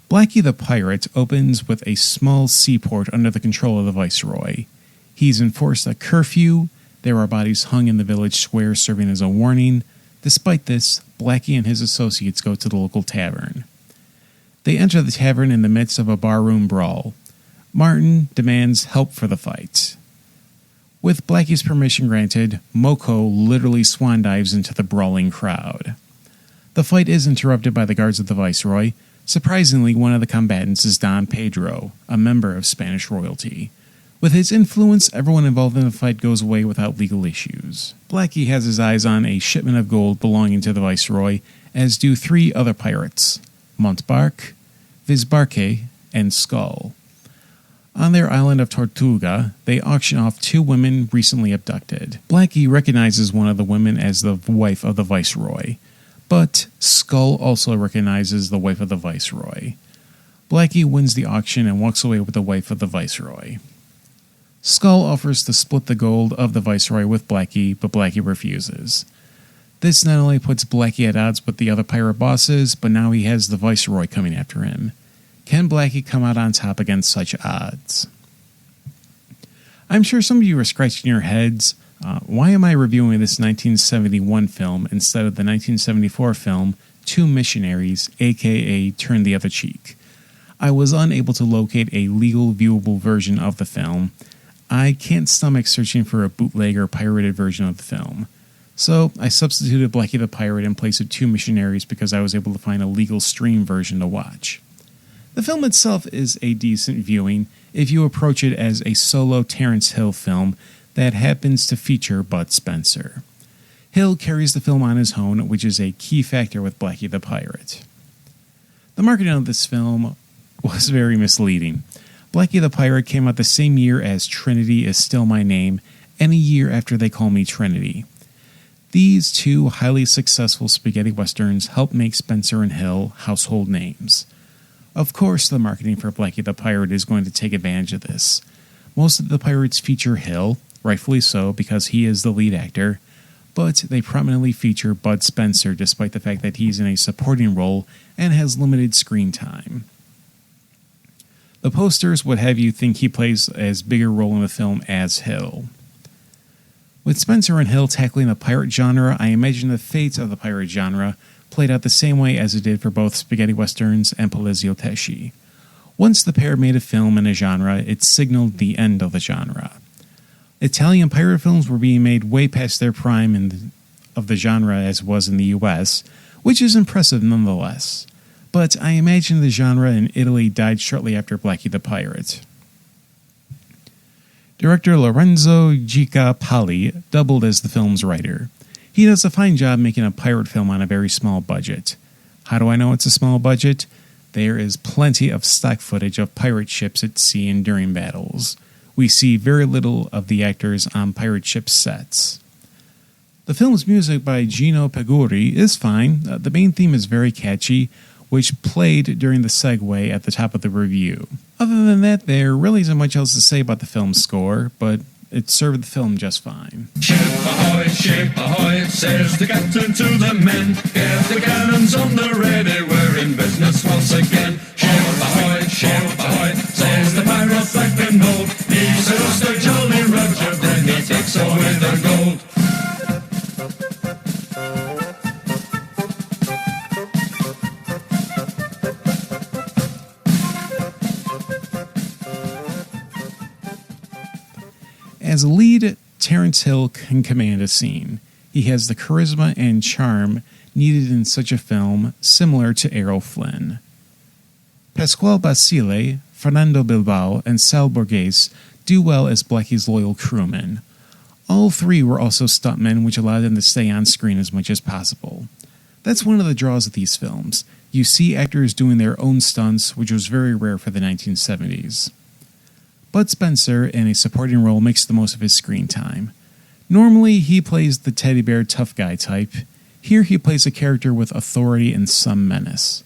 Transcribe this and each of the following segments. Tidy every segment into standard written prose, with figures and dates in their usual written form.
Blackie the Pirate opens with a small seaport under the control of the Viceroy. He's enforced a curfew. There are bodies hung in the village square serving as a warning. Despite this, Blackie and his associates go to the local tavern. They enter the tavern in the midst of a barroom brawl. Martin demands help for the fight. With Blackie's permission granted, Moko literally swan dives into the brawling crowd. The fight is interrupted by the guards of the Viceroy. Surprisingly, one of the combatants is Don Pedro, a member of Spanish royalty. With his influence, everyone involved in the fight goes away without legal issues. Blackie has his eyes on a shipment of gold belonging to the Viceroy, as do three other pirates, Montbark, Vizbarque, and Skull. On their island of Tortuga, they auction off two women recently abducted. Blackie recognizes one of the women as the wife of the Viceroy, but Skull also recognizes the wife of the Viceroy. Blackie wins the auction and walks away with the wife of the Viceroy. Skull offers to split the gold of the Viceroy with Blackie, but Blackie refuses. This not only puts Blackie at odds with the other pirate bosses, but now he has the Viceroy coming after him. Can Blackie come out on top against such odds? I'm sure some of you are scratching your heads. Why am I reviewing this 1971 film instead of the 1974 film Two Missionaries, aka Turn the Other Cheek? I was unable to locate a legal viewable version of the film. I can't stomach searching for a bootleg or pirated version of the film. So I substituted Blackie the Pirate in place of Two Missionaries because I was able to find a legal stream version to watch. The film itself is a decent viewing if you approach it as a solo Terence Hill film that happens to feature Bud Spencer. Hill carries the film on his own, which is a key factor with Blackie the Pirate. The marketing of this film was very misleading. Blackie the Pirate came out the same year as Trinity Is Still My Name, and a year after They Call Me Trinity. These two highly successful spaghetti westerns helped make Spencer and Hill household names. Of course, the marketing for Blackie the Pirate is going to take advantage of this. Most of the pirates feature Hill, rightfully so because he is the lead actor, but they prominently feature Bud Spencer despite the fact that he's in a supporting role and has limited screen time. The posters would have you think he plays as big a role in the film as Hill. With Spencer and Hill tackling the pirate genre, I imagine the fate of the pirate genre played out the same way as it did for both spaghetti westerns and Polizio Tesci. Once the pair made a film in a genre, it signaled the end of the genre. Italian pirate films were being made way past their prime of the genre as was in the US, which is impressive nonetheless. But I imagine the genre in Italy died shortly after Blackie the Pirate. Director Lorenzo Gica Pali doubled as the film's writer. He does a fine job making a pirate film on a very small budget. How do I know it's a small budget? There is plenty of stock footage of pirate ships at sea and during battles. We see very little of the actors on pirate ship sets. The film's music by Gino Paguri is fine. The main theme is very catchy, which played during the segue at the top of the review. Other than that, there really isn't much else to say about the film's score, but it served the film just fine. Ship ahoy, says the captain to the men. Get the cannons on the ready, we're in business once again. Ship ahoy, says the pirate black and bold. He sails the Jolly Roger, then he takes away the gold. As a lead, Terence Hill can command a scene. He has the charisma and charm needed in such a film, similar to Errol Flynn. Pasquale Basile, Fernando Bilbao, and Sal Borges do well as Blackie's loyal crewmen. All three were also stuntmen, which allowed them to stay on screen as much as possible. That's one of the draws of these films. You see actors doing their own stunts, which was very rare for the 1970s. Bud Spencer, in a supporting role, makes the most of his screen time. Normally, he plays the teddy bear tough guy type. Here he plays a character with authority and some menace.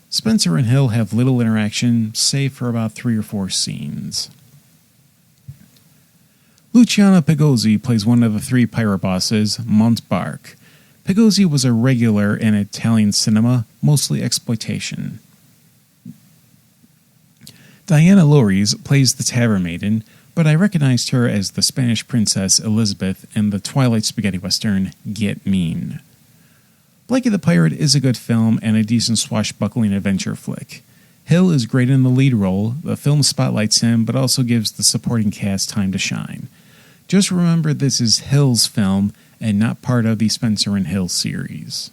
Spencer and Hill have little interaction, save for about 3 or 4 scenes. Luciano Pigozzi plays one of the 3 pirate bosses, Montbark. Pigozzi was a regular in Italian cinema, mostly exploitation. Diana Loris plays the Tavern Maiden, but I recognized her as the Spanish princess Elizabeth in the Twilight spaghetti western Get Mean. Blackie the Pirate is a good film and a decent swashbuckling adventure flick. Hill is great in the lead role, the film spotlights him but also gives the supporting cast time to shine. Just remember this is Hill's film and not part of the Spencer and Hill series.